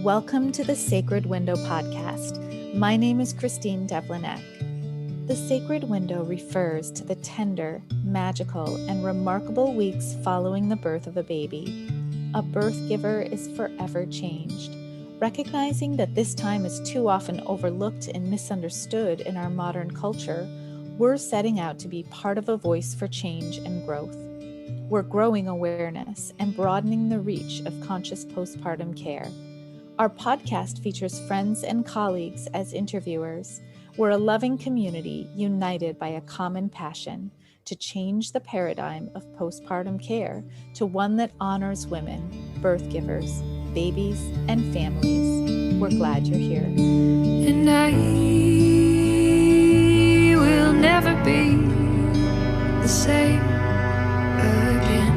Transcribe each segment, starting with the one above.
Welcome to the Sacred Window podcast. My name is Christine Devlinek. The Sacred Window refers to the tender, magical, and remarkable weeks following the birth of a baby. A birth giver is forever changed. Recognizing that this time is too often overlooked and misunderstood in our modern culture, we're setting out to be part of a voice for change and growth. We're growing awareness and broadening the reach of conscious postpartum care. Our podcast features friends and colleagues as interviewers. We're a loving community united by a common passion to change the paradigm of postpartum care to one that honors women, birth givers, babies, and families. We're glad you're here. And I will never be the same again.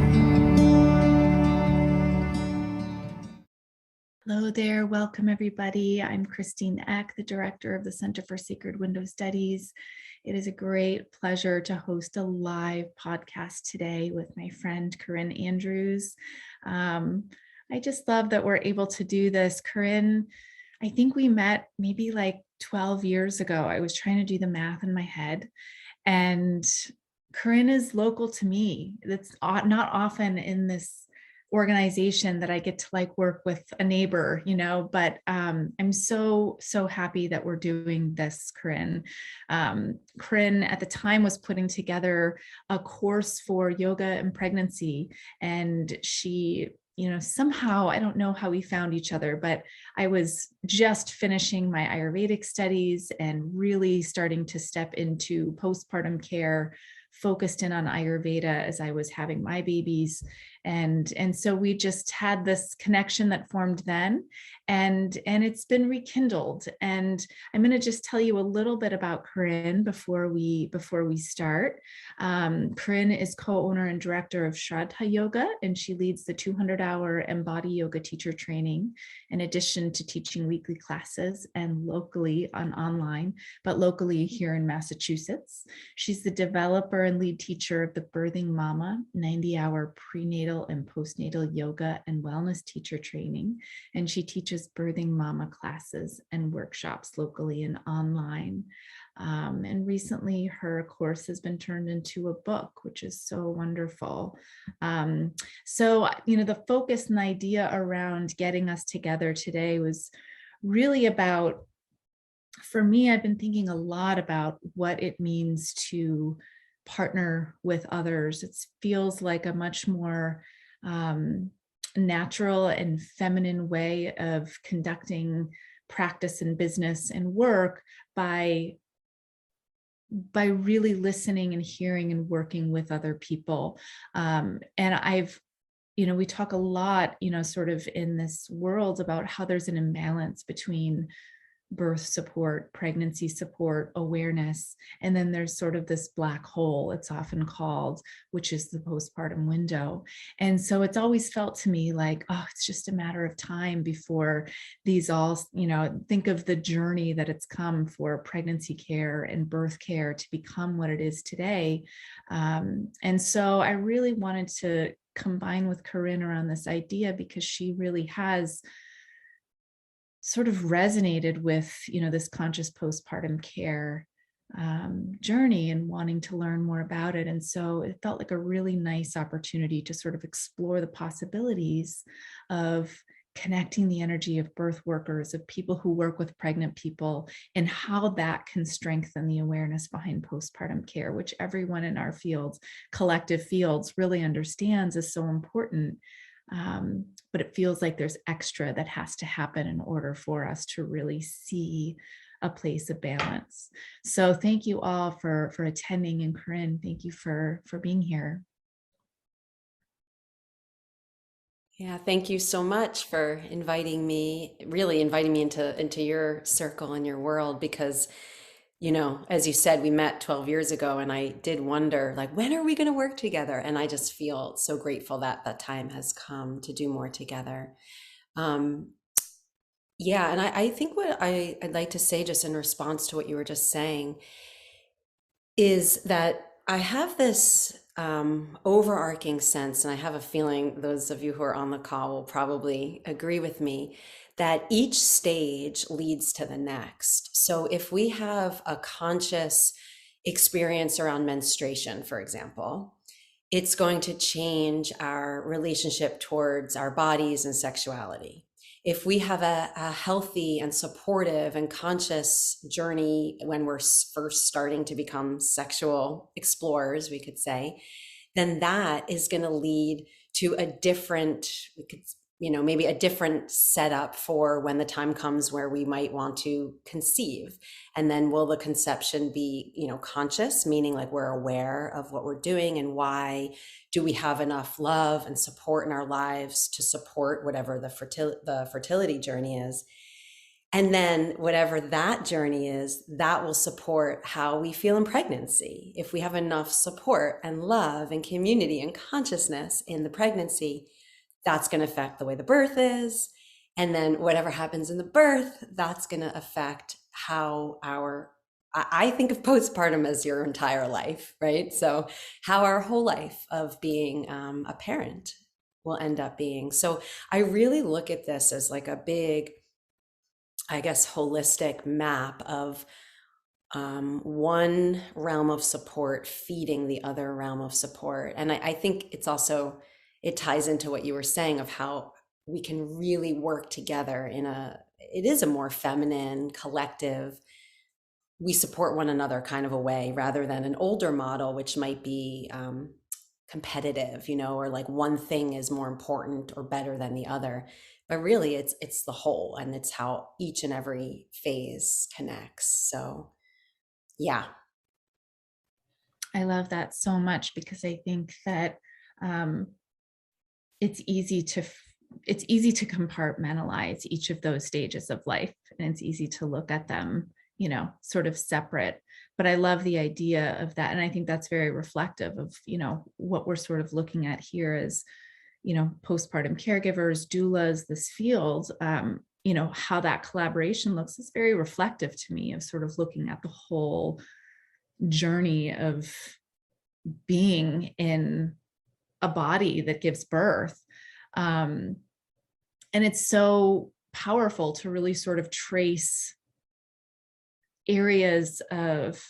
Hello there, welcome everybody. I'm Christine Eck, the director of the Center for Sacred Window Studies. It is a great pleasure to host a live podcast today with my friend Corinne Andrews. I just love that we're able to do this. Corinne, I think we met maybe like 12 years ago. I was trying to do the math in my head, and Corinne is local to me. That's not often in this organization that I get to like work with a neighbor, but I'm so happy that we're doing this, Corinne. Corinne at the time was putting together a course for yoga and pregnancy, and she, somehow, I don't know how we found each other, but I was just finishing my Ayurvedic studies and really starting to step into postpartum care, focused in on Ayurveda as I was having my babies. And so we just had this connection that formed then, and it's been rekindled. And I'm going to just tell you a little bit about Corinne before we start. Corinne is co-owner and director of Shraddha Yoga, and she leads the 200-hour Embody Yoga teacher training, in addition to teaching weekly classes and locally online, but locally here in Massachusetts. She's the developer and lead teacher of the Birthing Mama 90-hour prenatal and postnatal yoga and wellness teacher training, and she teaches Birthing Mama classes and workshops locally and online. And recently her course has been turned into a book, which is so wonderful. So the focus and idea around getting us together today was really about, for me, I've been thinking a lot about what it means to partner with others. It feels like a much more natural and feminine way of conducting practice and business and work by really listening and hearing and working with other people. And we talk a lot, sort of in this world about how there's an imbalance between birth support, pregnancy support, awareness, and then there's sort of this black hole, it's often called, which is the postpartum window. And so it's always felt to me like, it's just a matter of time before these all, think of the journey that it's come for pregnancy care and birth care to become what it is today. And so I really wanted to combine with Corinne around this idea, because she really has sort of resonated with, this conscious postpartum care journey and wanting to learn more about it. And so it felt like a really nice opportunity to sort of explore the possibilities of connecting the energy of birth workers, of people who work with pregnant people, and how that can strengthen the awareness behind postpartum care, which everyone in our fields, collective fields, really understands is so important. But it feels like there's extra that has to happen in order for us to really see a place of balance. So thank you all for attending, and Corinne, thank you for being here. Yeah, thank you so much for inviting me into your circle and your world, because as you said, we met 12 years ago, and I did wonder, like, when are we going to work together? And I just feel so grateful that that time has come to do more together. Yeah, and I think what I'd like to say, just in response to what you were just saying, is that I have this overarching sense, and I have a feeling those of you who are on the call will probably agree with me, that each stage leads to the next. So if we have a conscious experience around menstruation, for example, it's going to change our relationship towards our bodies and sexuality. If we have a healthy and supportive and conscious journey when we're first starting to become sexual explorers, we could say, then that is going to lead to a different, we could, maybe a different setup for when the time comes where we might want to conceive. And then will the conception be, conscious, meaning like we're aware of what we're doing and why? Do we have enough love and support in our lives to support whatever the fertility journey is? And then whatever that journey is, that will support how we feel in pregnancy. If we have enough support and love and community and consciousness in the pregnancy, that's going to affect the way the birth is. And then whatever happens in the birth, that's going to affect how I think of postpartum as your entire life, right? So how our whole life of being a parent will end up being. So I really look at this as like a big, I guess, holistic map of one realm of support feeding the other realm of support. And I think it's also, it ties into what you were saying of how we can really work together it is a more feminine, collective, we support one another kind of a way, rather than an older model, which might be competitive, or like one thing is more important or better than the other. But really it's the whole, and it's how each and every phase connects. So yeah. I love that so much, because I think that it's easy to compartmentalize each of those stages of life, and it's easy to look at them, sort of separate. But I love the idea of that, and I think that's very reflective of what we're sort of looking at here is postpartum caregivers, doulas, this field. How that collaboration looks is very reflective to me of sort of looking at the whole journey of being in a body that gives birth. And it's so powerful to really sort of trace areas of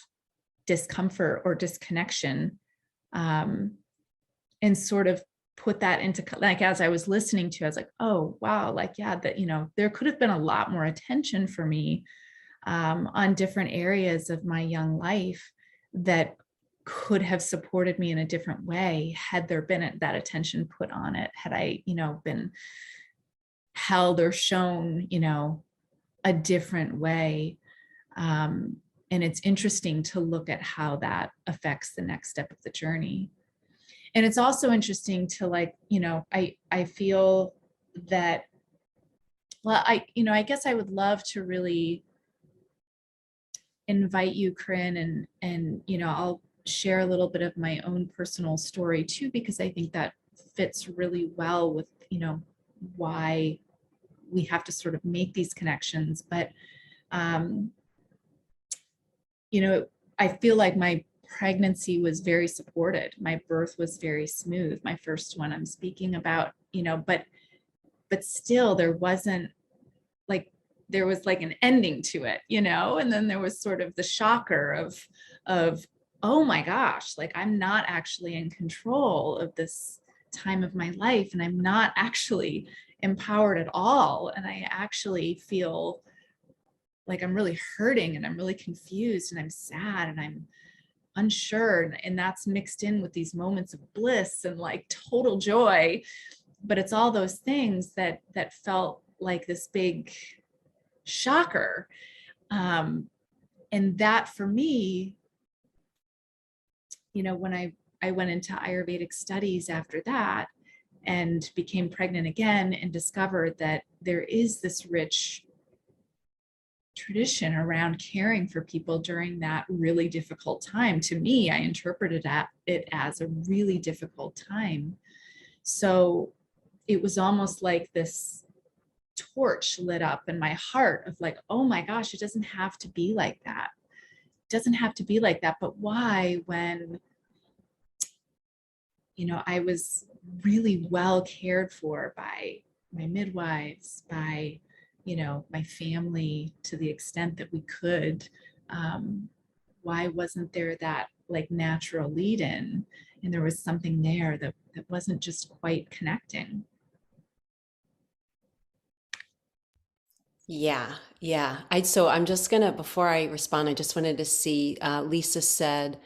discomfort or disconnection, and sort of put that into, like, as I was listening to, I was like, oh, wow, like, yeah, that, there could have been a lot more attention for me on different areas of my young life that could have supported me in a different way had there been that attention put on it, had I, been held or shown, a different way. And it's interesting to look at how that affects the next step of the journey. And it's also interesting to, like, I feel that, well, I guess I would love to really invite you, Corinne, and I'll share a little bit of my own personal story too, because I think that fits really well with, why we have to sort of make these connections. But, I feel like my pregnancy was very supported. My birth was very smooth. My first one I'm speaking about, but still there wasn't like, there was like an ending to it, and then there was sort of the shocker of, oh my gosh, like, I'm not actually in control of this time of my life, and I'm not actually empowered at all. And I actually feel like I'm really hurting, and I'm really confused, and I'm sad, and I'm unsure. And that's mixed in with these moments of bliss and like total joy. But it's all those things that felt like this big shocker. And that for me, when I went into Ayurvedic studies after that and became pregnant again and discovered that there is this rich tradition around caring for people during that really difficult time. To me, I interpreted it as a really difficult time. So it was almost like this torch lit up in my heart of like, oh my gosh, it doesn't have to be like that. It doesn't have to be like that. But why, when, I was really well cared for by my midwives, by, my family to the extent that we could. Why wasn't there that like natural lead in? And there was something there that wasn't just quite connecting. Yeah, yeah. So I'm just gonna, before I respond, I just wanted to see, Lisa said,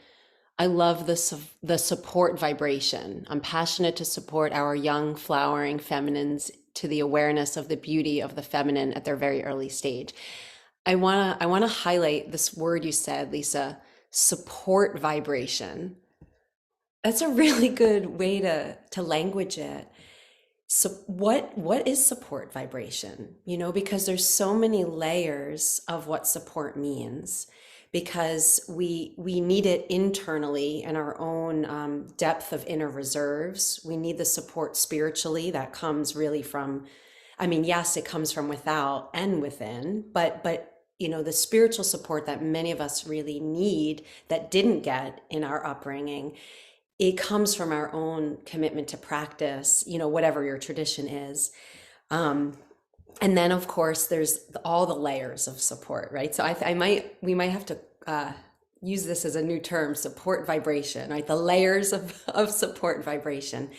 I love the support vibration. I'm passionate to support our young flowering feminines to the awareness of the beauty of the feminine at their very early stage. I wanna highlight this word you said, Lisa, support vibration. That's a really good way to language it. So what is support vibration? Because there's so many layers of what support means, because we need it internally in our own depth of inner reserves. We need the support spiritually that comes really from, I mean, yes, it comes from without and within, but the spiritual support that many of us really need that didn't get in our upbringing, it comes from our own commitment to practice, whatever your tradition is. And then of course there's all the layers of support, right? So we might have to use this as a new term, support vibration, right? The layers of support vibration,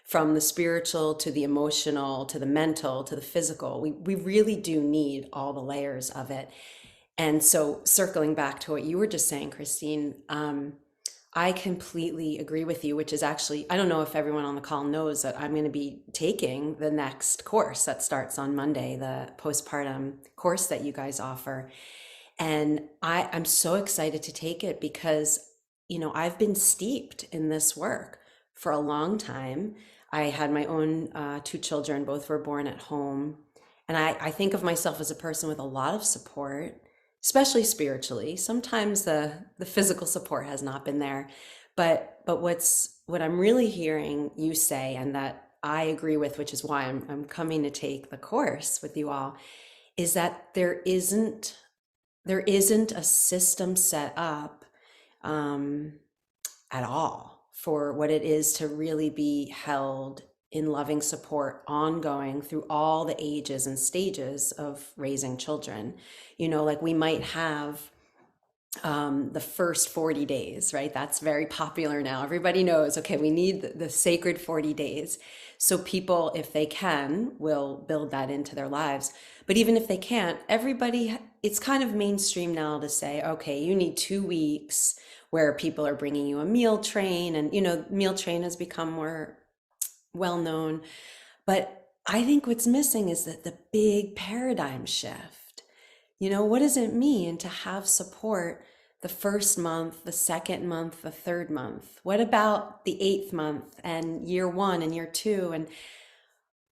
from the spiritual to the emotional, to the mental, to the physical. We really do need all the layers of it. And so circling back to what you were just saying, Christine, I completely agree with you, which is actually, I don't know if everyone on the call knows that I'm going to be taking the next course that starts on Monday, the postpartum course that you guys offer. And I'm so excited to take it because, I've been steeped in this work for a long time. I had my own 2 children, both were born at home. And I think of myself as a person with a lot of support, especially spiritually. Sometimes the physical support has not been there, but what I'm really hearing you say, and that I agree with, which is why I'm coming to take the course with you all, is that there isn't a system set up at all for what it is to really be held in loving support ongoing through all the ages and stages of raising children. Like we might have the first 40 days, right? That's very popular now. Everybody knows, okay, we need the sacred 40 days. So people, if they can, will build that into their lives. But even if they can't, it's kind of mainstream now to say, okay, you need 2 weeks where people are bringing you a meal train, and, meal train has become more well known. But I think what's missing is that the big paradigm shift. What does it mean to have support the first month, the second month, the third month? What about the 8th month and year 1 and year 2? And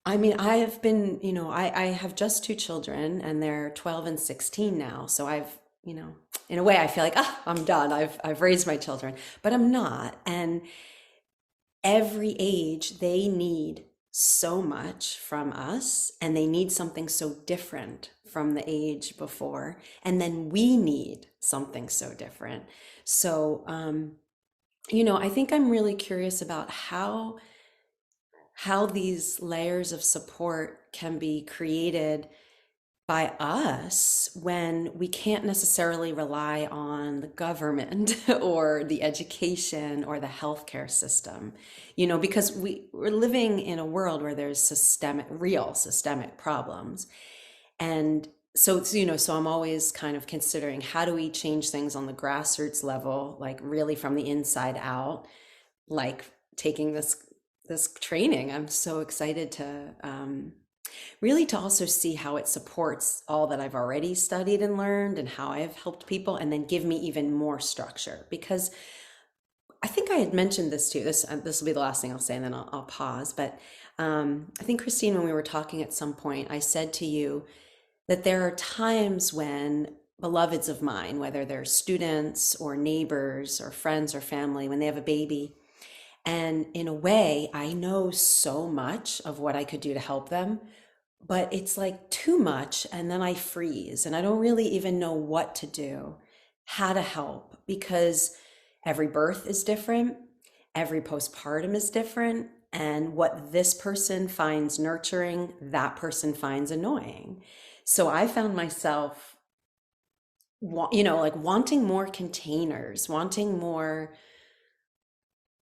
I mean, I have been, I have just 2 children and they're 12 and 16 now. So I've, in a way I feel like, I'm done. I've raised my children, but I'm not. And every age, they need so much from us, and they need something so different from the age before. And then we need something so different. So, I think I'm really curious about how these layers of support can be created by us when we can't necessarily rely on the government or the education or the healthcare system, because we're living in a world where there's real systemic problems. And so, so I'm always kind of considering, how do we change things on the grassroots level, like really from the inside out, like taking this training. I'm so excited to really to also see how it supports all that I've already studied and learned, and how I've helped people, and then give me even more structure. Because I think I had mentioned this too. This will be the last thing I'll say, and then I'll pause. But I think, Christine, when we were talking at some point, I said to you that there are times when beloveds of mine, whether they're students or neighbors or friends or family, when they have a baby, and in a way, I know so much of what I could do to help them, but it's like too much. And then I freeze and I don't really even know what to do, how to help, because every birth is different. Every postpartum is different. And what this person finds nurturing, that person finds annoying. So I found myself, you know, like wanting more containers, wanting more,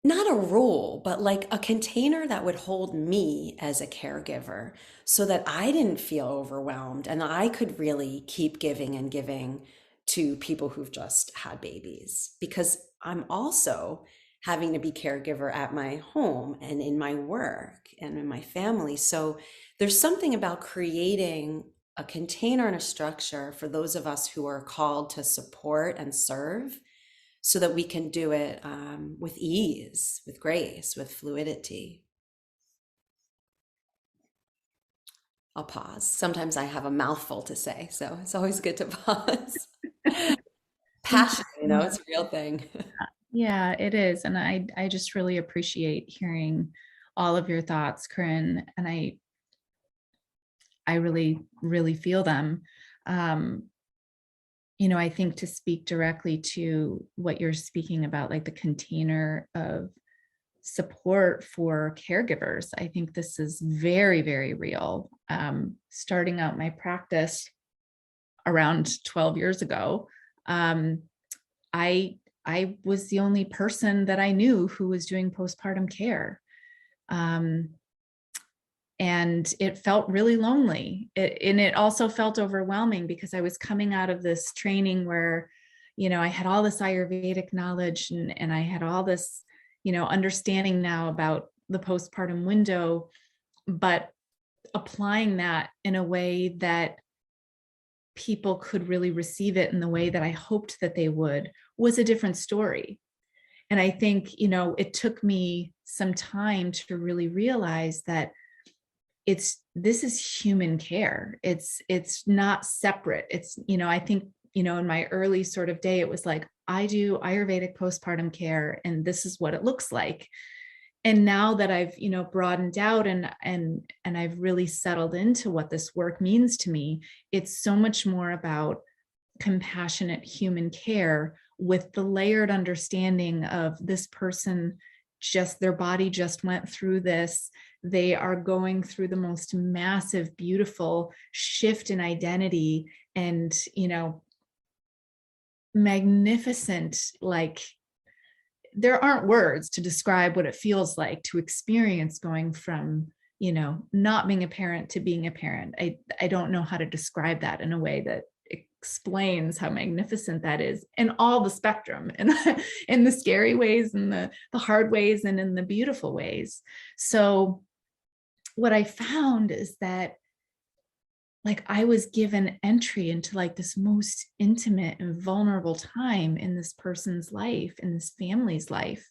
not a role, but like a container that would hold me as a caregiver so that I didn't feel overwhelmed and I could really keep giving and giving to people who've just had babies. Because I'm also having to be caregiver at my home and in my work and in my family. So there's something about creating a container and a structure for those of us who are called to support and serve so that we can do it with ease, with grace, with fluidity. I'll pause. Sometimes I have a mouthful to say, so it's always good to pause. Thank you Passion, you so know, much. it's a real thing. Yeah, it is. And I just really appreciate hearing all of your thoughts, Corinne. And I really, really feel them. Um, I think to speak directly to what you're speaking about, like the container of support for caregivers, I think this is very, very real. Starting out my practice around 12 years ago, um, I I was the only person that I knew who was doing postpartum care. Um, and it felt really lonely. And it also felt overwhelming because I was coming out of this training where, I had all this Ayurvedic knowledge and I had all this, understanding now about the postpartum window, but applying that in a way that people could really receive it in the way that I hoped that they would was a different story. And I think, it took me some time to really realize that this is human care. It's not separate. It's, I think, in my early sort of day, it was like, I do Ayurvedic postpartum care and this is what it looks like. And now that I've, broadened out and I've really settled into what this work means to me, it's so much more about compassionate human care with the layered understanding of this person, just their body just went through this. They are going through the most massive, beautiful shift in identity and, magnificent, like there aren't words to describe what it feels like to experience going from, not being a parent to being a parent. I don't know how to describe that in a way that explains how magnificent that is in all the spectrum and in the scary ways and the hard ways and in the beautiful ways. So what I found is that like I was given entry into like this most intimate and vulnerable time in this person's life, in this family's life.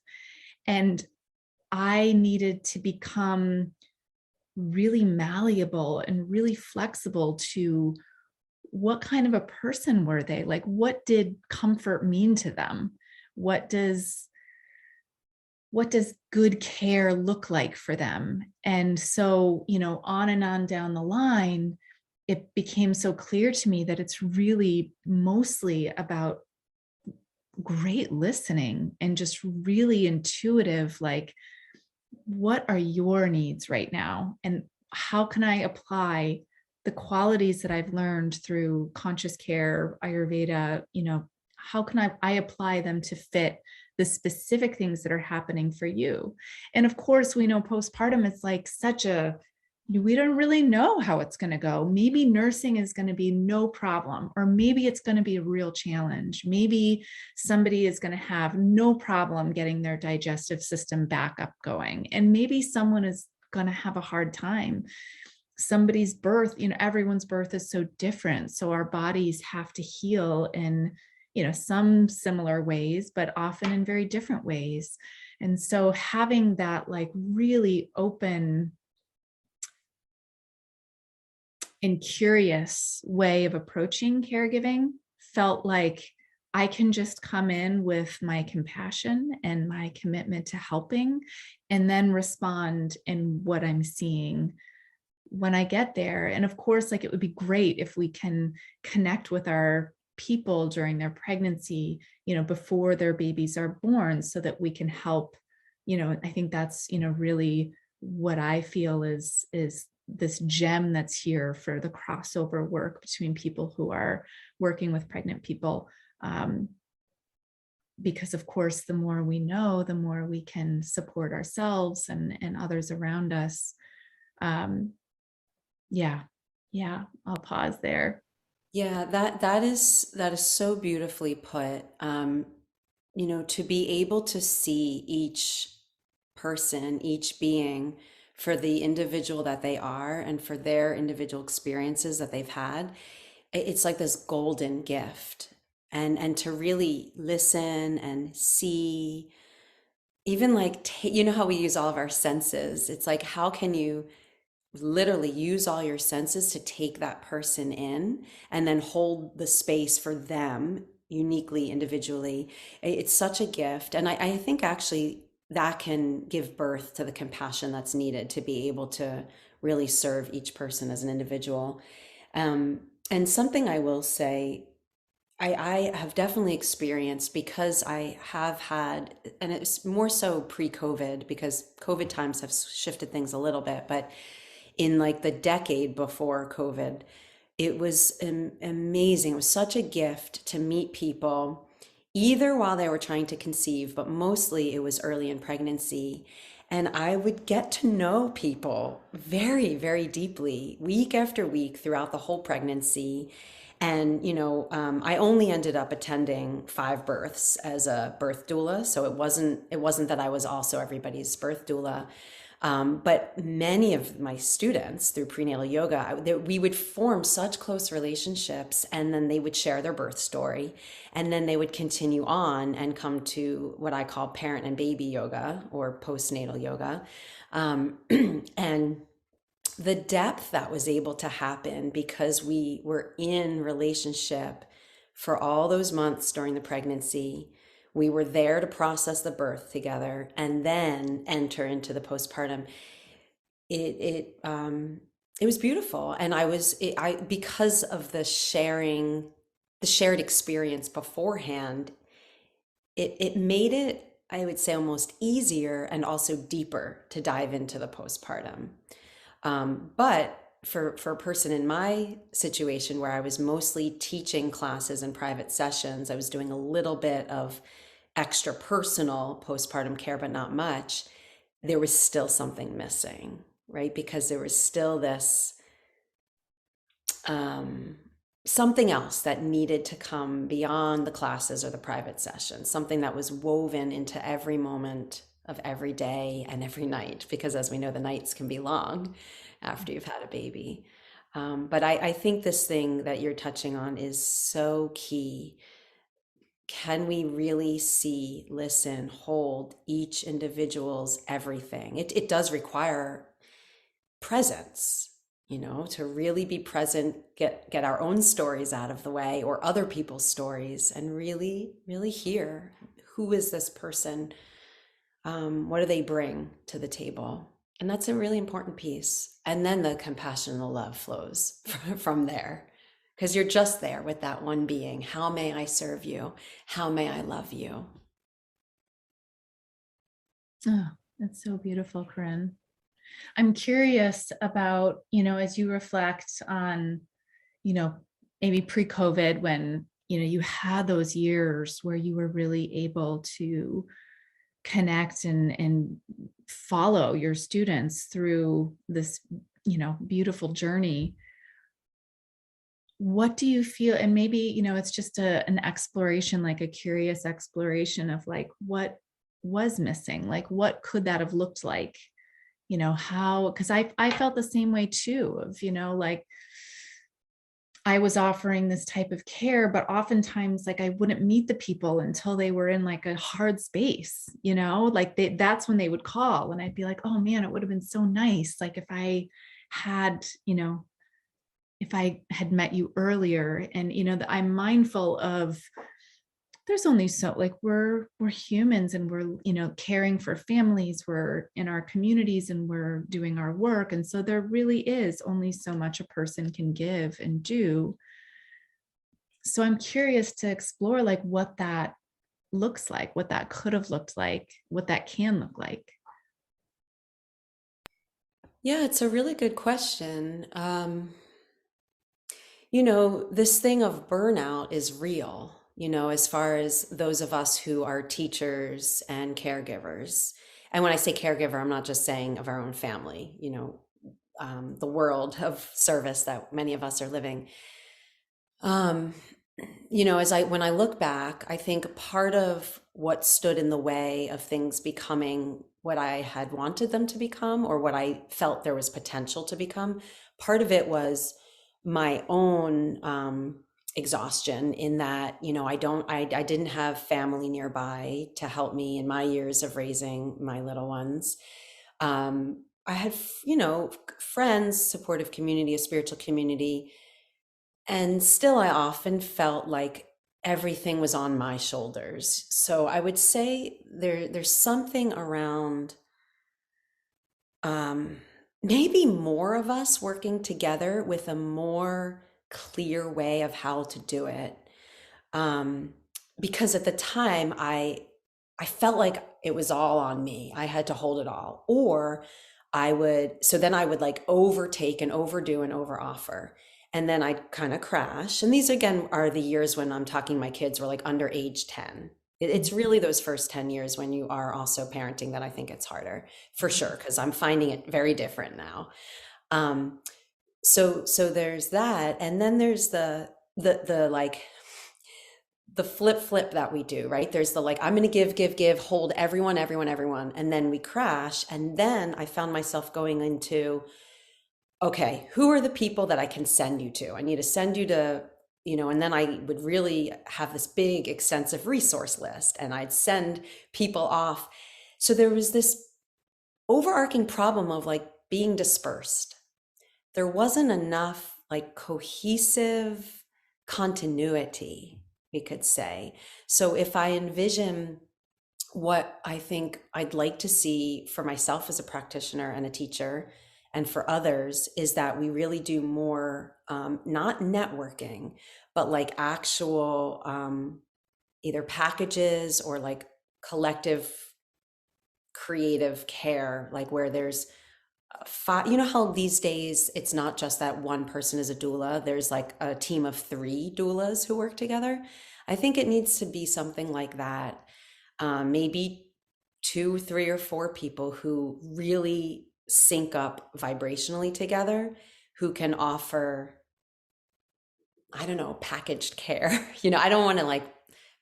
And I needed to become really malleable and really flexible to what kind of a person were they? Like, what did comfort mean to them? What does good care look like for them? And so, on and on down the line, it became so clear to me that it's really mostly about great listening and just really intuitive, like, what are your needs right now? And how can I apply the qualities that I've learned through conscious care, Ayurveda, how can I apply them to fit the specific things that are happening for you? And of course, we know postpartum is like we don't really know how it's going to go. Maybe nursing is going to be no problem, or maybe it's going to be a real challenge. Maybe somebody is going to have no problem getting their digestive system back up going. And maybe someone is going to have a hard time. Somebody's birth, everyone's birth is so different. So our bodies have to heal in, some similar ways, but often in very different ways. And so having that like really open and curious way of approaching caregiving felt like I can just come in with my compassion and my commitment to helping and then respond in what I'm seeing when I get there. And of course, like it would be great if we can connect with our people during their pregnancy, before their babies are born so that we can help, I think that's, really what I feel is this gem that's here for the crossover work between people who are working with pregnant people. Because of course, the more we know, the more we can support ourselves and others around us. Yeah, I'll pause there. Yeah, that is so beautifully put. You know, to be able to see each person, each being for the individual that they are and for their individual experiences that they've had, it's like this golden gift. And to really listen and see, even like you know how we use all of our senses. It's like, how can you literally use all your senses to take that person in and then hold the space for them uniquely, individually? It's such a gift. And I think actually that can give birth to the compassion that's needed to be able to really serve each person as an individual. And something I will say, I have definitely experienced, because I have had, and it's more so pre-COVID because COVID times have shifted things a little bit, but in like the decade before COVID, it was amazing. It was such a gift to meet people, either while they were trying to conceive, but mostly it was early in pregnancy. And I would get to know people very, very deeply, week after week throughout the whole pregnancy. And, you know, I only ended up attending 5 births as a birth doula. So it wasn't that I was also everybody's birth doula. But many of my students through prenatal yoga, we would form such close relationships, and then they would share their birth story, and then they would continue on and come to what I call parent and baby yoga or postnatal yoga. And the depth that was able to happen because we were in relationship for all those months during the pregnancy. We were there to process the birth together and then enter into the postpartum. It was beautiful, and I because of the sharing, the shared experience beforehand. It made it, I would say, almost easier and also deeper to dive into the postpartum. But for a person in my situation where I was mostly teaching classes and private sessions, I was doing a little bit of extra personal postpartum care, but not much. There was still something missing, right? Because there was still this something else that needed to come beyond the classes or the private sessions, something that was woven into every moment of every day and every night, because as we know, the nights can be long after you've had a baby. But I think this thing that you're touching on is so key. Can we really see, listen, hold each individual's everything? It does require presence, you know, to really be present, get our own stories out of the way or other people's stories, and really, really hear, who is this person? What do they bring to the table? And that's a really important piece. And then the compassion and the love flows from there, because you're just there with that one being. How may I serve you? How may I love you? Oh, that's so beautiful, Corinne. I'm curious about, you know, as you reflect on, you know, maybe pre-COVID, when, you know, you had those years where you were really able to connect and follow your students through this, you know, beautiful journey. What do you feel? And maybe, you know, it's just an exploration, like a curious exploration of like, what was missing? Like, what could that have looked like? You know, how, because I felt the same way too, of, you know, like I was offering this type of care, but oftentimes like I wouldn't meet the people until they were in like a hard space, you know, like that's when they would call, and I'd be like, oh man, it would have been so nice. Like if I had, you know, if I had met you earlier. And, you know, that I'm mindful of, there's only so, like, we're humans, and we're, you know, caring for families, we're in our communities, and we're doing our work. And so there really is only so much a person can give and do. So I'm curious to explore like what that looks like, what that could have looked like, what that can look like. Yeah, it's a really good question. This thing of burnout is real, as far as those of us who are teachers and caregivers. And when I say caregiver, I'm not just saying of our own family, the world of service that many of us are living. Um, when I look back, I think part of what stood in the way of things becoming what I had wanted them to become, or what I felt there was potential to become, part of it was my own exhaustion, in that, I didn't have family nearby to help me in my years of raising my little ones. I had, friends, supportive community, a spiritual community, and still, I often felt like everything was on my shoulders. So I would say there's something around, um, maybe more of us working together with a more clear way of how to do it. Um, because at the time, I felt like it was all on me. I had to hold it all. Or so then I would like overtake and overdo and overoffer. And then I'd kind of crash. And these again are the years when I'm talking, my kids were like under age 10. It's really those first 10 years when you are also parenting that I think it's harder, for sure, because I'm finding it very different now. Um, so there's that. And then there's the like the flip that we do, right? There's the like, I'm going to give, hold everyone. And then we crash. And then I found myself going into, okay, who are the people that I can send you to? I need to send you to, and then I would really have this big, extensive resource list, and I'd send people off. So there was this overarching problem of like being dispersed. There wasn't enough like cohesive continuity, we could say. So if I envision what I think I'd like to see for myself as a practitioner and a teacher, and for others, is that we really do more, not networking, but like actual either packages or like collective creative care, like where there's how these days it's not just that one person is a doula, there's like a team of 3 doulas who work together. I think it needs to be something like that. Maybe 2, 3, or 4 people who really sync up vibrationally together, who can offer, I don't know, packaged care. I don't want to like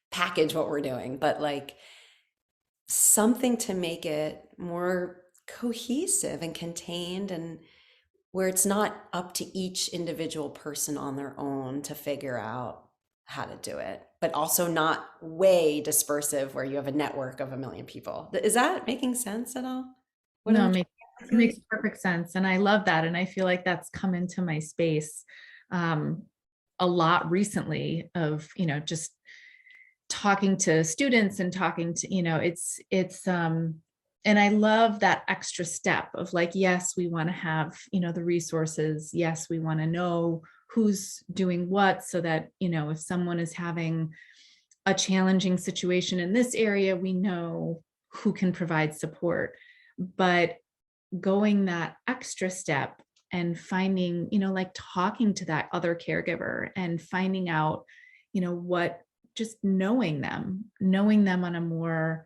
package what we're doing, but like something to make it more cohesive and contained, and where it's not up to each individual person on their own to figure out how to do it, but also not way dispersive where you have a network of 1 million people. Is that making sense at all? What No, I'm it trying makes, to it makes articulate? perfect sense. And I love that. And I feel like that's come into my space um, a lot recently of, just talking to students and talking to, and I love that extra step of like, yes, we want to have, the resources. Yes, we want to know who's doing what, so that, if someone is having a challenging situation in this area, we know who can provide support. But going that extra step and finding, like talking to that other caregiver and finding out, what, just knowing them on a more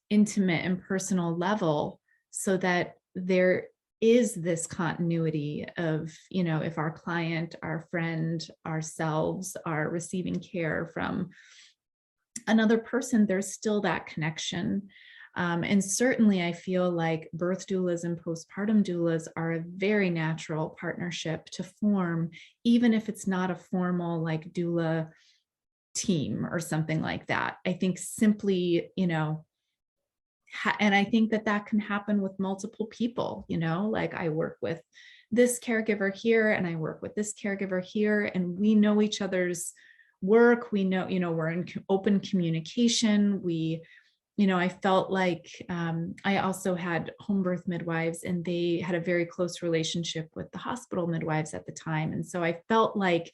intimate and personal level, so that there is this continuity of, if our client, our friend, ourselves are receiving care from another person, there's still that connection. And certainly I feel like birth doulas and postpartum doulas are a very natural partnership to form, even if it's not a formal like doula team or something like that. I think simply, and I think that that can happen with multiple people, like I work with this caregiver here and I work with this caregiver here, and we know each other's work. We know, we're in open communication. I felt like I also had home birth midwives, and they had a very close relationship with the hospital midwives at the time. And so I felt like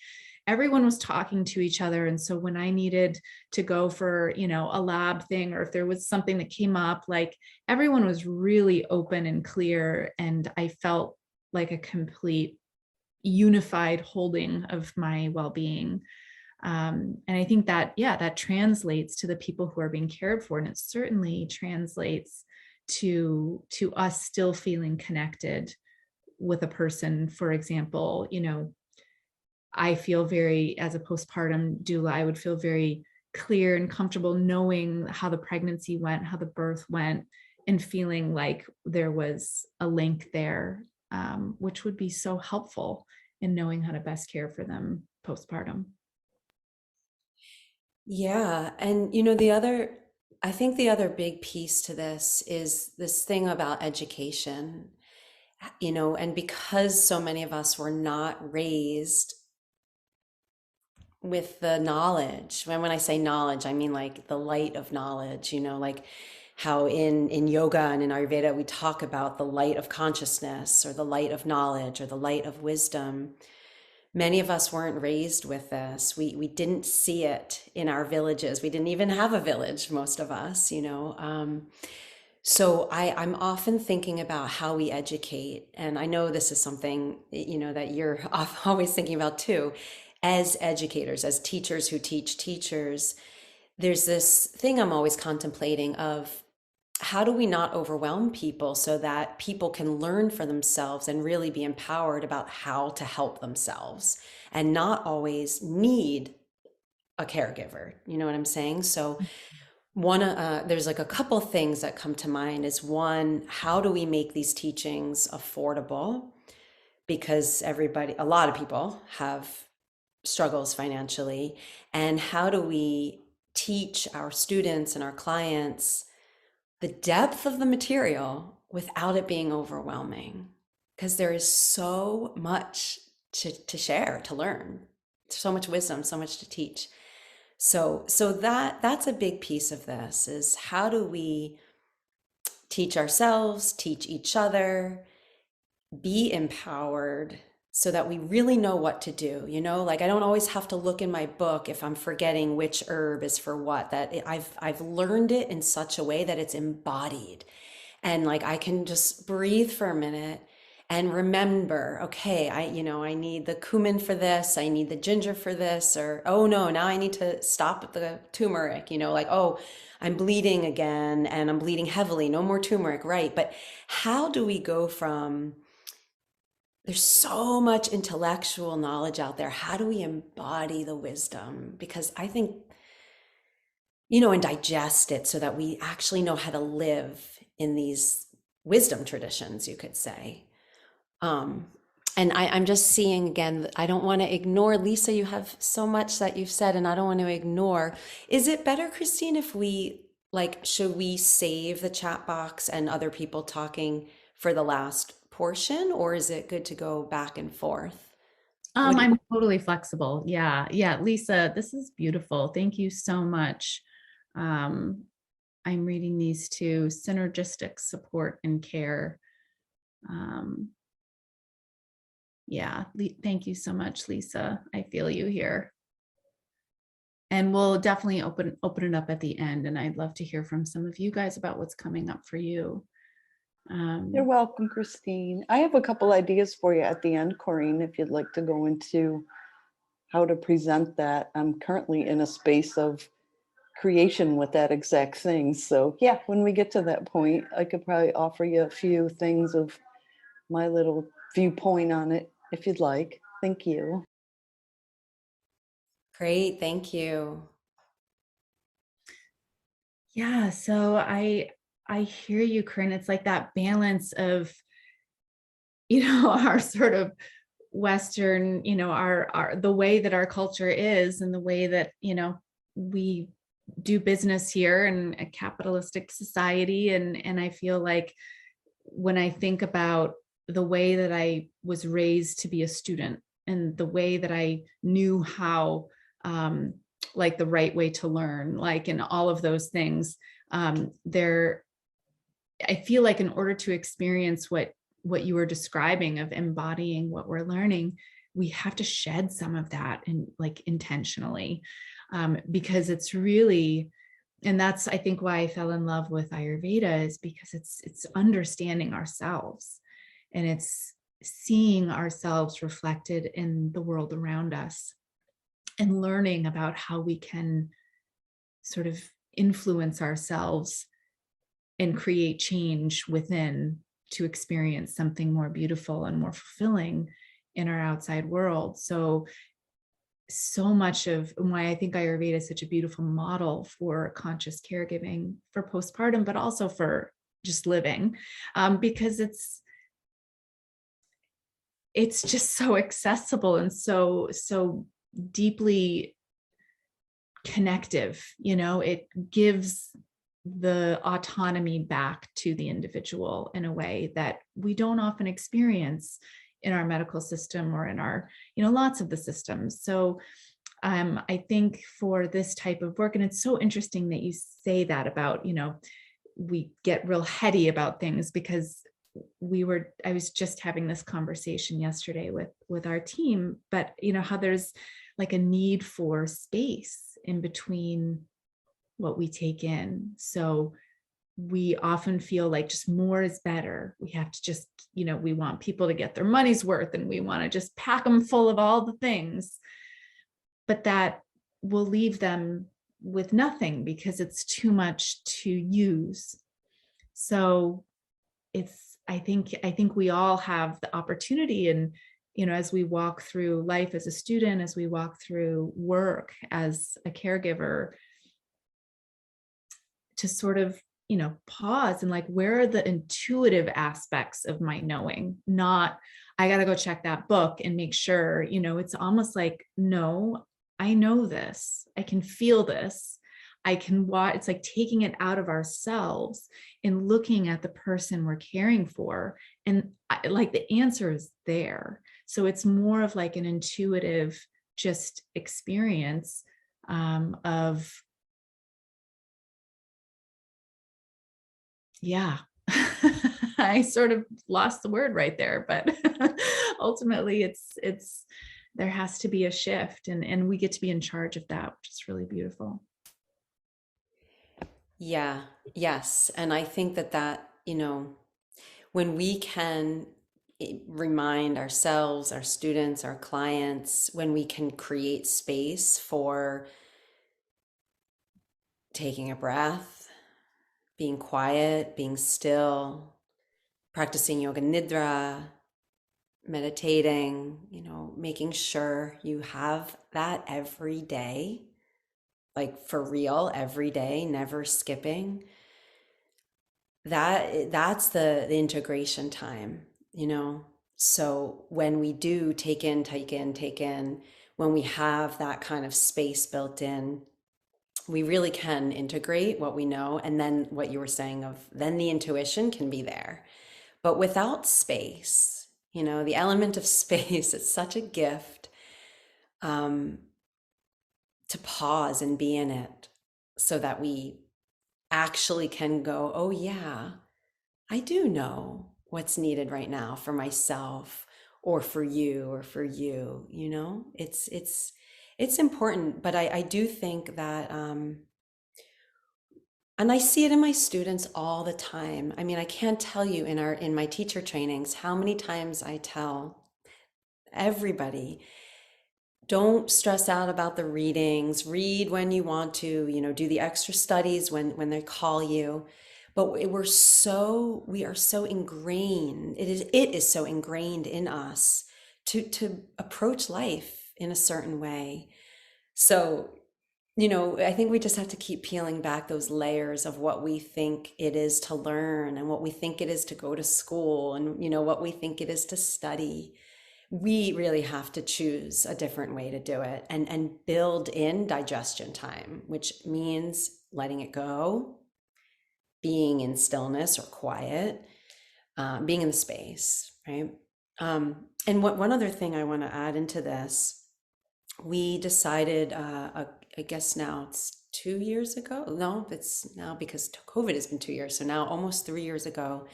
everyone was talking to each other. And so when I needed to go for, a lab thing, or if there was something that came up, like everyone was really open and clear. And I felt like a complete unified holding of my well-being. And I think that, that translates to the people who are being cared for. And it certainly translates to us still feeling connected with a person. For example, I feel as a postpartum doula, I would feel very clear and comfortable knowing how the pregnancy went, how the birth went, and feeling like there was a link there, which would be so helpful in knowing how to best care for them postpartum. Yeah. And, I think the other big piece to this is this thing about education, and because so many of us were not raised with the knowledge. When I say knowledge, I mean like the light of knowledge, like how in yoga and in Ayurveda, we talk about the light of consciousness or the light of knowledge or the light of wisdom. Many of us weren't raised with this. We didn't see it in our villages. We didn't even have a village, most of us, So I'm often thinking about how we educate. And I know this is something, that you're always thinking about too. As educators, as teachers who teach teachers, there's this thing I'm always contemplating of how do we not overwhelm people so that people can learn for themselves and really be empowered about how to help themselves and not always need a caregiver. You know what I'm saying? So there's like a couple things that come to mind is one, how do we make these teachings affordable? Because a lot of people have struggles financially. And how do we teach our students and our clients the depth of the material without it being overwhelming? Because there is so much to share, to learn, so much wisdom, so much to teach. So that's a big piece of this is how do we teach ourselves, teach each other, be empowered so that we really know what to do. Like I don't always have to look in my book if I'm forgetting which herb is for what, I've learned it in such a way that it's embodied. And like I can just breathe for a minute and remember, okay, I need the cumin for this, I need the ginger for this, or oh no, now I need to stop at the turmeric, like, oh, I'm bleeding again and I'm bleeding heavily, no more turmeric, right? But how do we go from there's so much intellectual knowledge out there. How do we embody the wisdom? Because I think, and digest it so that we actually know how to live in these wisdom traditions, you could say. And I'm just seeing again, I don't want to ignore, Lisa, you have so much that you've said and I don't want to ignore. Is it better, Christine, if should we save the chat box and other people talking for the last portion, or is it good to go back and forth? I'm totally flexible. Yeah. Lisa, this is beautiful. Thank you so much. I'm reading these two: synergistic support and care. Thank you so much, Lisa. I feel you here. And we'll definitely open it up at the end. And I'd love to hear from some of you guys about what's coming up for you. You're welcome, Christine. I have a couple ideas for you at the end, Corinne, if you'd like to go into how to present that. I'm currently in a space of creation with that exact thing. So yeah, when we get to that point, I could probably offer you a few things of my little viewpoint on it, if you'd like. Thank you. Great, thank you. Yeah, so I hear you, Corinne. It's like that balance of, our sort of Western, our the way that our culture is and the way that, we do business here in a capitalistic society. And I feel like when I think about the way that I was raised to be a student and the way that I knew how, like the right way to learn, like in all of those things, I feel like in order to experience what you were describing of embodying what we're learning, we have to shed some of that and like intentionally, because it's really, and that's, I think, why I fell in love with Ayurveda, is because it's understanding ourselves, and it's seeing ourselves reflected in the world around us, and learning about how we can sort of influence ourselves and create change within to experience something more beautiful and more fulfilling in our outside world. So much of why I think Ayurveda is such a beautiful model for conscious caregiving for postpartum, but also for just living, because it's just so accessible and so deeply connective. It gives the autonomy back to the individual in a way that we don't often experience in our medical system or in our, lots of the systems. So I think for this type of work, and it's so interesting that you say that about, we get real heady about things, because I was just having this conversation yesterday with our team, but how there's like a need for space in between what we take in. So we often feel like just more is better. We have to just, we want people to get their money's worth, and we want to just pack them full of all the things, but that will leave them with nothing because it's too much to use. So I think we all have the opportunity, and, as we walk through life as a student, as we walk through work as a caregiver, to sort of, pause and like, where are the intuitive aspects of my knowing? Not, I got to go check that book and make sure, it's almost like, no, I know this, I can feel this. I can watch, it's like taking it out of ourselves and looking at the person we're caring for. And like the answer is there. So it's more of like an intuitive just experience of, yeah. I sort of lost the word right there, but ultimately it's there has to be a shift, and we get to be in charge of that, which is really beautiful. Yeah, yes. And I think that, when we can remind ourselves, our students, our clients, when we can create space for taking a breath, being quiet, being still, practicing yoga nidra, meditating, making sure you have that every day, like for real, every day, never skipping. That's the integration time, So when we do take in, when we have that kind of space built in, we really can integrate what we know. And then what you were saying then the intuition can be there. But without space, the element of space, it's such a gift to pause and be in it, so that we actually can go, oh yeah, I do know what's needed right now for myself or for you or for you, it's important. But I do think that, and I see it in my students all the time. I mean, I can't tell you in my teacher trainings how many times I tell everybody, don't stress out about the readings, read when you want to, do the extra studies when they call you. But we are so ingrained. It is so ingrained in us to approach life in a certain way. So, I think we just have to keep peeling back those layers of what we think it is to learn, and what we think it is to go to school, and, what we think it is to study. We really have to choose a different way to do it, and build in digestion time, which means letting it go, being in stillness or quiet, being in the space, right? And one other thing I want to add into this, we decided, I guess now it's 2 years ago. No, it's now, because COVID has been 2 years. So now almost 3 years ago,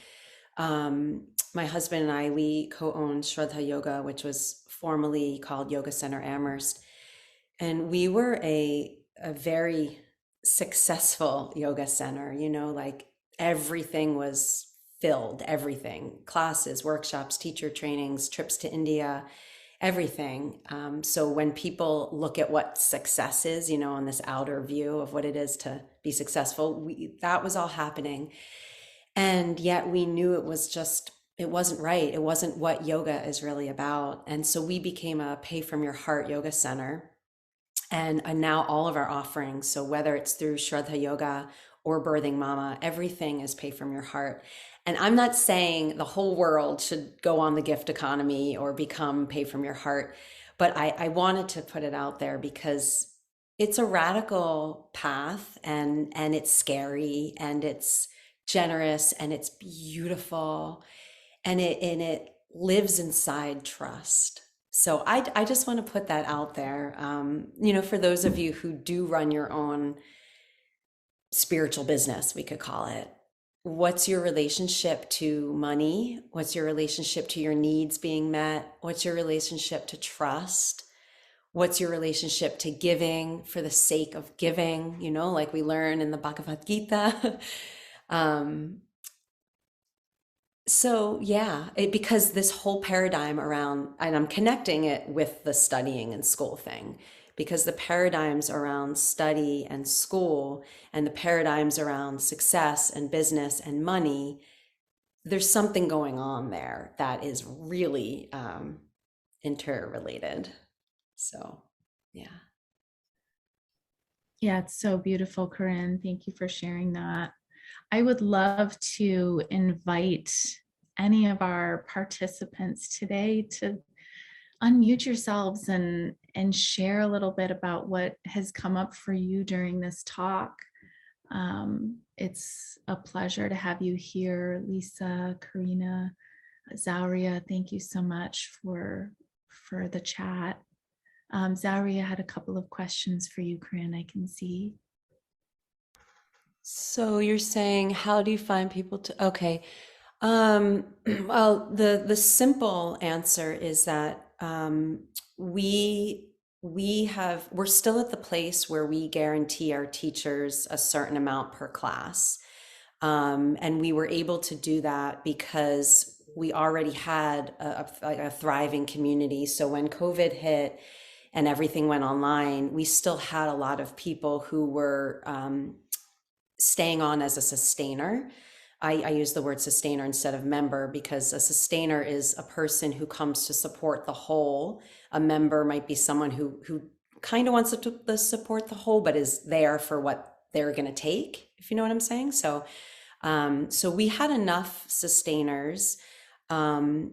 My husband and I, we co-owned Shraddha Yoga, which was formerly called Yoga Center Amherst. And we were a very successful yoga center, you know, like everything was filled, everything, classes, workshops, teacher trainings, trips to India, everything. So when people look at what success is, you know, on this outer view of what it is to be successful, that was all happening. And yet we knew it wasn't right. It wasn't what yoga is really about. And so we became a pay from your heart yoga center. And now all of our offerings, so whether it's through Shraddha Yoga or Birthing Mama, everything is pay from your heart. And I'm not saying the whole world should go on the gift economy or become pay from your heart, but I wanted to put it out there because it's a radical path, and it's scary, and it's generous, and it's beautiful, and it lives inside trust. So I just want to put that out there, you know, for those of you who do run your own spiritual business, we could call it. What's your relationship to money? What's your relationship to your needs being met? What's your relationship to trust? What's your relationship to giving for the sake of giving? You know, like we learn in the Bhagavad Gita. So yeah, because this whole paradigm around, and I'm connecting it with the studying and school thing, because the paradigms around study and school and the paradigms around success and business and money, there's something going on there that is really interrelated. So yeah. Yeah, it's so beautiful, Corinne. Thank you for sharing that. I would love to invite any of our participants today to unmute yourselves and share a little bit about what has come up for you during this talk. It's a pleasure to have you here, Lisa, Karina, Zauria. Thank you so much for the chat. Zauria had a couple of questions for you, Corinne, I can see. So you're saying, how do you find people to, okay. Well, the simple answer is that we're still at the place where we guarantee our teachers a certain amount per class. And we were able to do that because we already had a thriving community. So when COVID hit and everything went online, we still had a lot of people who were staying on as a sustainer. I use the word sustainer instead of member, because a sustainer is a person who comes to support the whole. A member might be someone who kind of wants to support the whole, but is there for what they're going to take, if you know what I'm saying. So we had enough sustainers so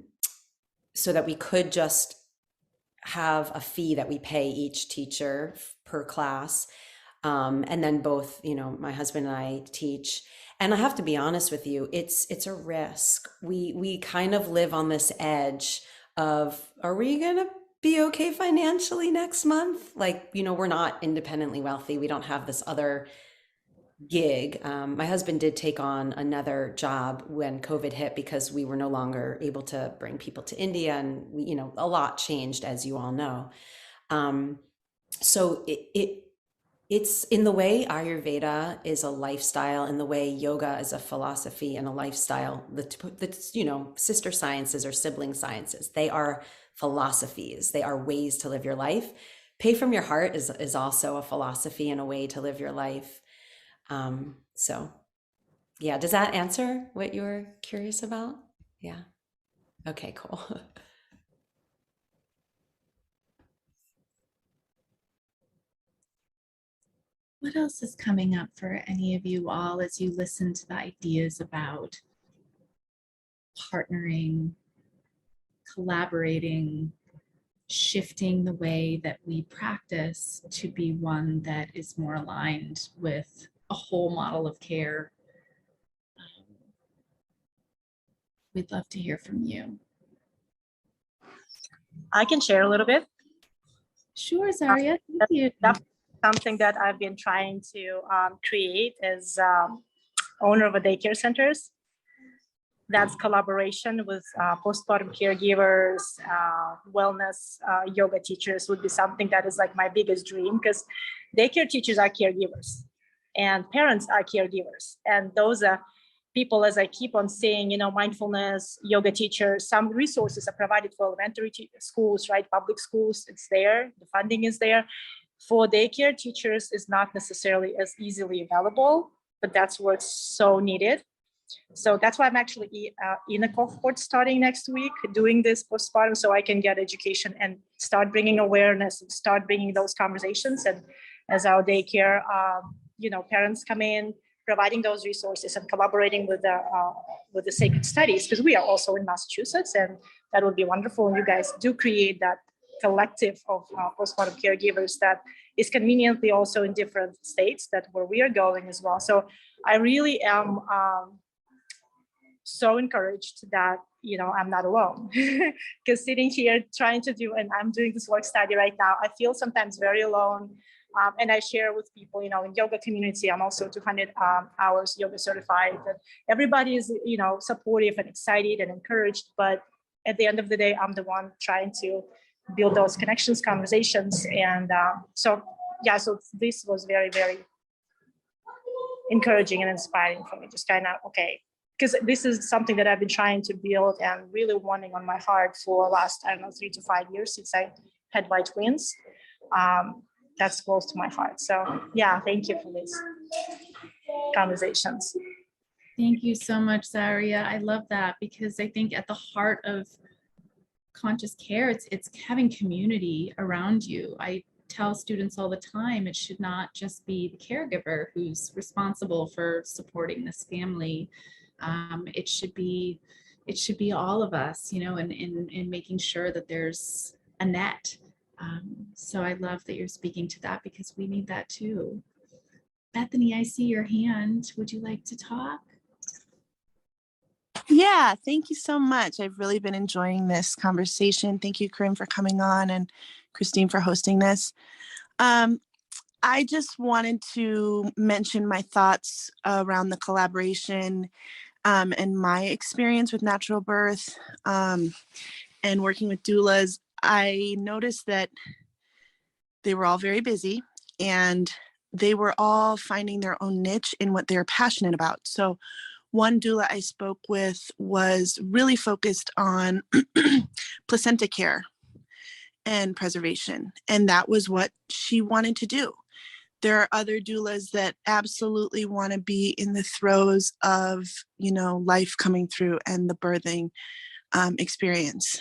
that we could just have a fee that we pay each teacher per class. And then both, you know, my husband and I teach. And I have to be honest with you, it's a risk. We kind of live on this edge of, are we going to be okay financially next month? Like, you know, we're not independently wealthy. We don't have this other gig. My husband did take on another job when COVID hit because we were no longer able to bring people to India, and we, you know, a lot changed, as you all know. So it's in the way Ayurveda is a lifestyle, in the way yoga is a philosophy and a lifestyle. The you know, sister sciences or sibling sciences, they are philosophies. They are ways to live your life. Pay from your heart is also a philosophy and a way to live your life. So yeah, does that answer what you were curious about? Yeah. Okay, cool. What else is coming up for any of you all as you listen to the ideas about partnering, collaborating, shifting the way that we practice to be one that is more aligned with a whole model of care? We'd love to hear from you. I can share a little bit. Sure, Zaria, thank you. Something that I've been trying to create is owner of a daycare centers. That's collaboration with postpartum caregivers, wellness, yoga teachers would be something that is like my biggest dream, because daycare teachers are caregivers and parents are caregivers. And those are people, as I keep on saying, mindfulness, yoga teachers, some resources are provided for elementary schools, right? Public schools, it's there, the funding is there. For daycare teachers, is not necessarily as easily available, but that's what's so needed. So that's why I'm actually in a cohort starting next week, doing this postpartum, so I can get education and start bringing awareness and start bringing those conversations. And as our daycare, parents come in, providing those resources and collaborating with the Sacred Studies, because we are also in Massachusetts, and that would be wonderful. And you guys do create that collective of postpartum caregivers that is conveniently also in different states that where we are going as well. So I really am so encouraged that I'm not alone, because sitting here trying to do, and I'm doing this work study right now, I feel sometimes very alone. And I share with people, in yoga community, I'm also 200 hours yoga certified, that everybody is, supportive and excited and encouraged. But at the end of the day, I'm the one trying to build those connections, conversations. And so this was very, very encouraging and inspiring for me, just kind of, okay, because this is something that I've been trying to build and really wanting on my heart for the last, 3 to 5 years since I had my twins. That's close to my heart. So yeah, thank you for these conversations. Thank you so much, Zaria. I love that, because I think at the heart of conscious care, it's having community around you. I tell students all the time, it should not just be the caregiver who's responsible for supporting this family. It should be all of us, and making sure that there's a net. So I love that you're speaking to that, because we need that too. Bethany, I see your hand. Would you like to talk? Yeah, thank you so much. I've really been enjoying this conversation. Thank you, Corinne, for coming on, and Christine for hosting this. I just wanted to mention my thoughts around the collaboration and my experience with natural birth and working with doulas. I noticed that they were all very busy, and they were all finding their own niche in what they're passionate about. So one doula I spoke with was really focused on placenta care and preservation, and that was what she wanted to do. There are other doulas that absolutely want to be in the throes of, life coming through and the birthing experience.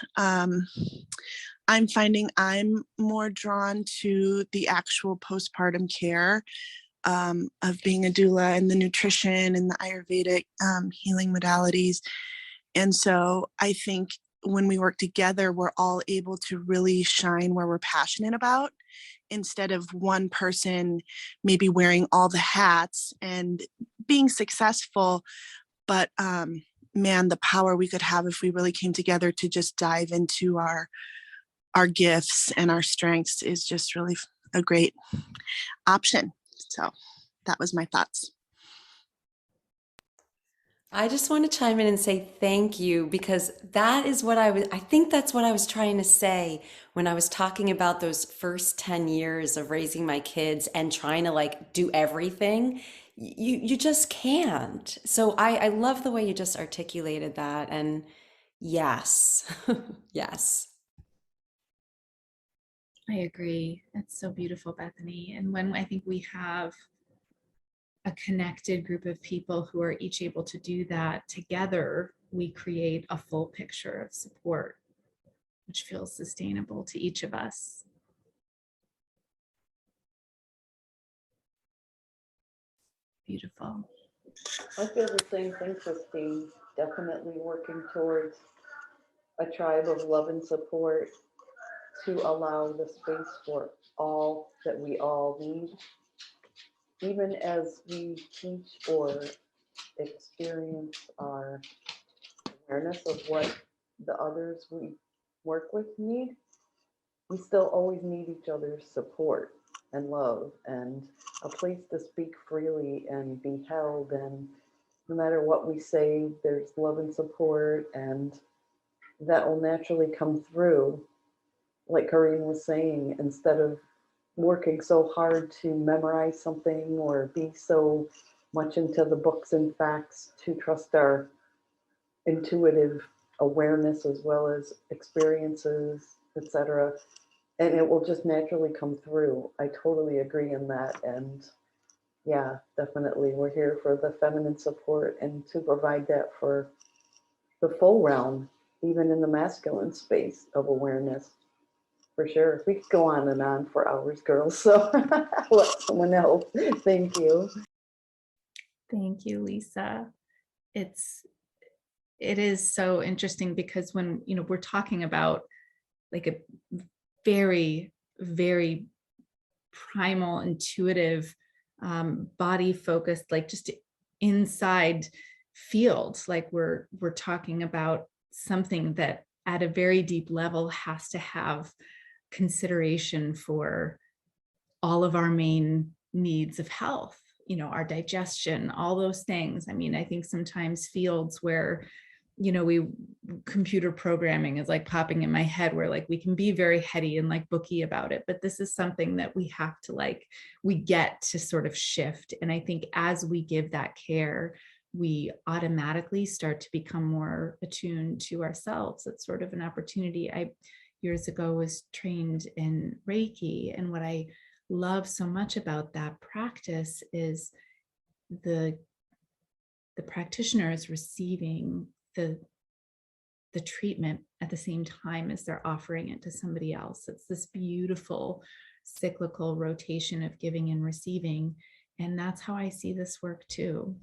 I'm finding I'm more drawn to the actual postpartum care of being a doula, and the nutrition and the Ayurvedic healing modalities. And so I think when we work together, we're all able to really shine where we're passionate about, instead of one person maybe wearing all the hats and being successful. But man, the power we could have if we really came together to just dive into our gifts and our strengths is just really a great option. So that was my thoughts. I just want to chime in and say thank you, because that is what I think that's what I was trying to say when I was talking about those first 10 years of raising my kids and trying to do everything. You just can't. So I love the way you just articulated that. And yes, yes. I agree. That's so beautiful, Bethany. And when I think we have a connected group of people who are each able to do that together, we create a full picture of support, which feels sustainable to each of us. Beautiful. I feel the same thing, Christine. Definitely working towards a tribe of love and support to allow the space for all that we all need. Even as we teach or experience our awareness of what the others we work with need, we still always need each other's support and love and a place to speak freely and be held and no matter what we say, there's love and support, and that will naturally come through. Like Corinne was saying, instead of working so hard to memorize something or be so much into the books and facts, to trust our intuitive awareness as well as experiences, etc. And it will just naturally come through. I totally agree in that. And yeah, definitely, we're here for the feminine support and to provide that for the full realm, even in the masculine space of awareness. For sure. We could go on and on for hours, girls. So I'll let someone else. Thank you. Thank you, Lisa. It is so interesting because when, we're talking about like a very, very primal, intuitive, body focused, like just inside field, like we're talking about something that at a very deep level has to have consideration for all of our main needs of health, our digestion, all those things. I mean, I think sometimes fields where, computer programming is like popping in my head, where like we can be very heady and like booky about it, but this is something that we have to we get to sort of shift. And I think as we give that care, we automatically start to become more attuned to ourselves. It's sort of an opportunity. I years ago was trained in Reiki, and what I love so much about that practice is the practitioner is receiving the treatment at the same time as they're offering it to somebody else. It's this beautiful cyclical rotation of giving and receiving. And that's how I see this work too.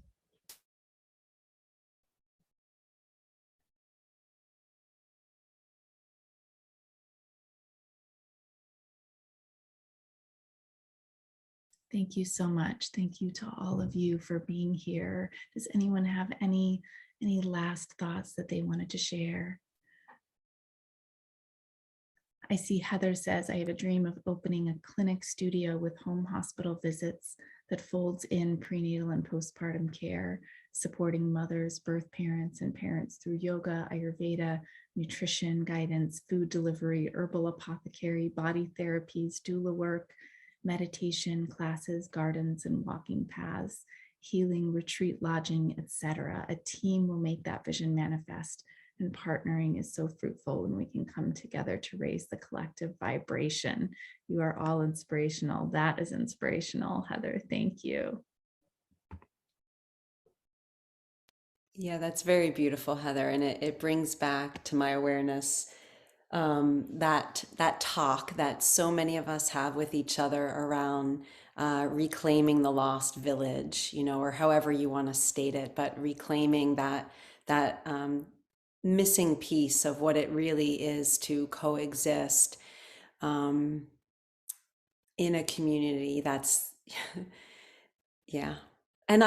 Thank you so much. Thank you to all of you for being here. Does anyone have any last thoughts that they wanted to share? I see Heather says, I have a dream of opening a clinic studio with home hospital visits that folds in prenatal and postpartum care, supporting mothers, birth parents, and parents through yoga, Ayurveda, nutrition guidance, food delivery, herbal apothecary, body therapies, doula work, meditation classes, gardens, and walking paths, healing, retreat, lodging, etc. A team will make that vision manifest, and partnering is so fruitful when we can come together to raise the collective vibration. You are all inspirational. That is inspirational, Heather. Thank you. Yeah, that's very beautiful, Heather. And it brings back to my awareness that talk that so many of us have with each other around reclaiming the lost village, or however you want to state it, but reclaiming that missing piece of what it really is to coexist in a community that's yeah. And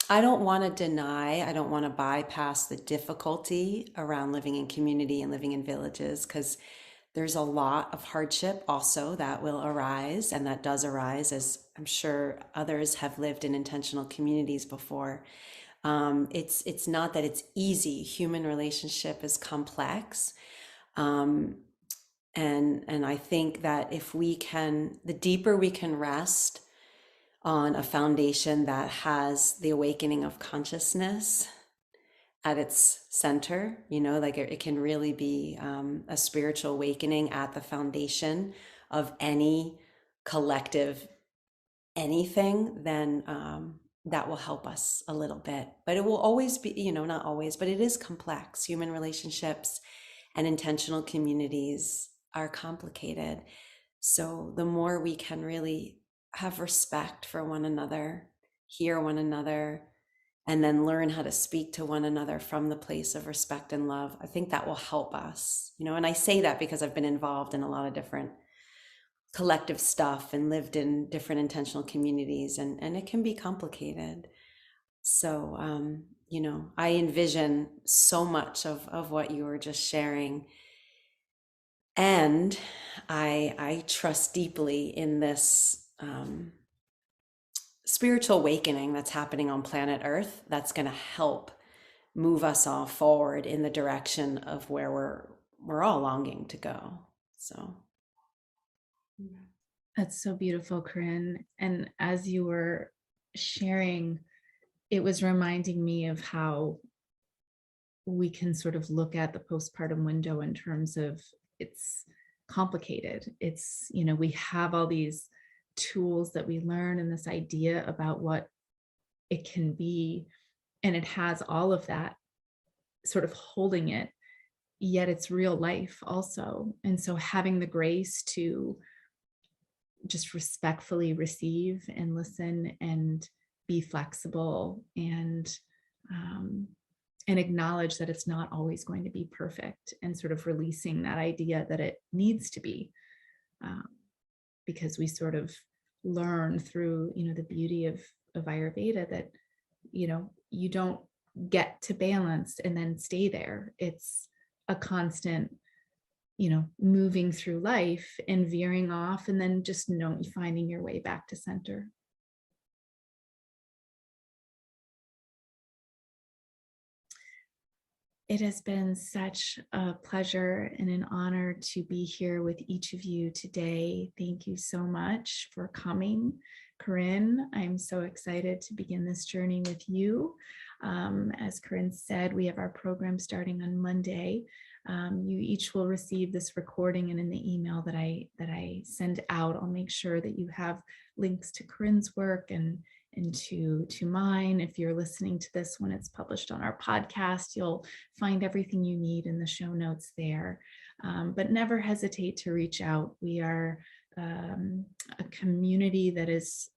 I don't want to deny, I don't want to bypass the difficulty around living in community and living in villages, because there's a lot of hardship also that will arise, and that does arise, as I'm sure others have lived in intentional communities before. It's not that it's easy. Human relationship is complex. And I think that if we can, the deeper we can rest on a foundation that has the awakening of consciousness at its center, like it can really be a spiritual awakening at the foundation of any collective anything, then that will help us a little bit. But it will always be, not always, but it is complex. Human relationships and intentional communities are complicated. So the more we can really have respect for one another, hear one another, and then learn how to speak to one another from the place of respect and love, I think that will help us, and I say that because I've been involved in a lot of different collective stuff and lived in different intentional communities, and it can be complicated. So, I envision so much of what you were just sharing. And I trust deeply in this spiritual awakening that's happening on planet Earth that's going to help move us all forward in the direction of where we're all longing to go. So that's so beautiful, Corinne. And as you were sharing, it was reminding me of how we can sort of look at the postpartum window in terms of it's complicated. It's, we have all these tools that we learn and this idea about what it can be. And it has all of that sort of holding it, yet it's real life also. And so having the grace to just respectfully receive and listen and be flexible and acknowledge that it's not always going to be perfect, and sort of releasing that idea that it needs to be, because we sort of learn through, the beauty of Ayurveda that, you don't get to balance and then stay there. It's a constant, moving through life and veering off, and then just finding your way back to center. It has been such a pleasure and an honor to be here with each of you today. Thank you so much for coming. Corinne, I'm so excited to begin this journey with you. As Corinne said, we have our program starting on Monday. You each will receive this recording, and in the email that I send out, I'll make sure that you have links to Corinne's work and to mine. If you're listening to this when it's published on our podcast, you'll find everything you need in the show notes there. But never hesitate to reach out. We are a community that is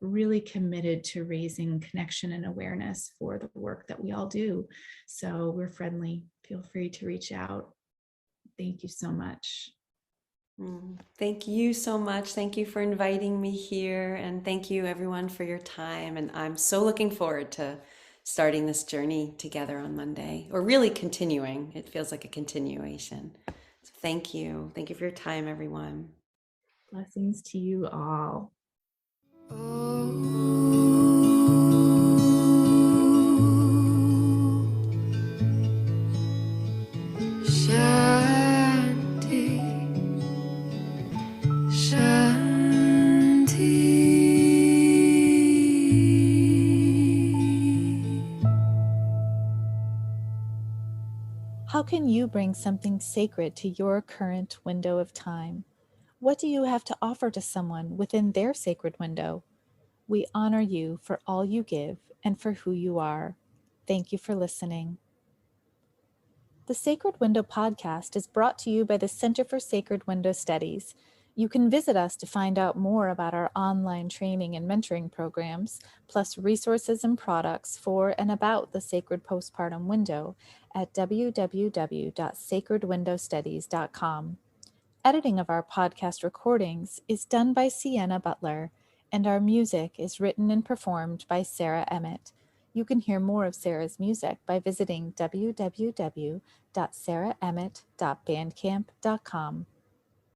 really committed to raising connection and awareness for the work that we all do. So we're friendly. Feel free to reach out. Thank you so much. Thank you so much. Thank you for inviting me here. And thank you everyone for your time. And I'm so looking forward to starting this journey together on Monday, or really continuing. It feels like a continuation. So thank you. Thank you for your time, everyone. Blessings to you all. How can you bring something sacred to your current window of time? What do you have to offer to someone within their sacred window? We honor you for all you give and for who you are. Thank you for listening. The Sacred Window podcast is brought to you by the Center for Sacred Window Studies. You can visit us to find out more about our online training and mentoring programs, plus resources and products for and about the sacred postpartum window at www.sacredwindowstudies.com. Editing of our podcast recordings is done by Sienna Butler, and our music is written and performed by Sarah Emmett. You can hear more of Sarah's music by visiting www.sarahemmett.bandcamp.com.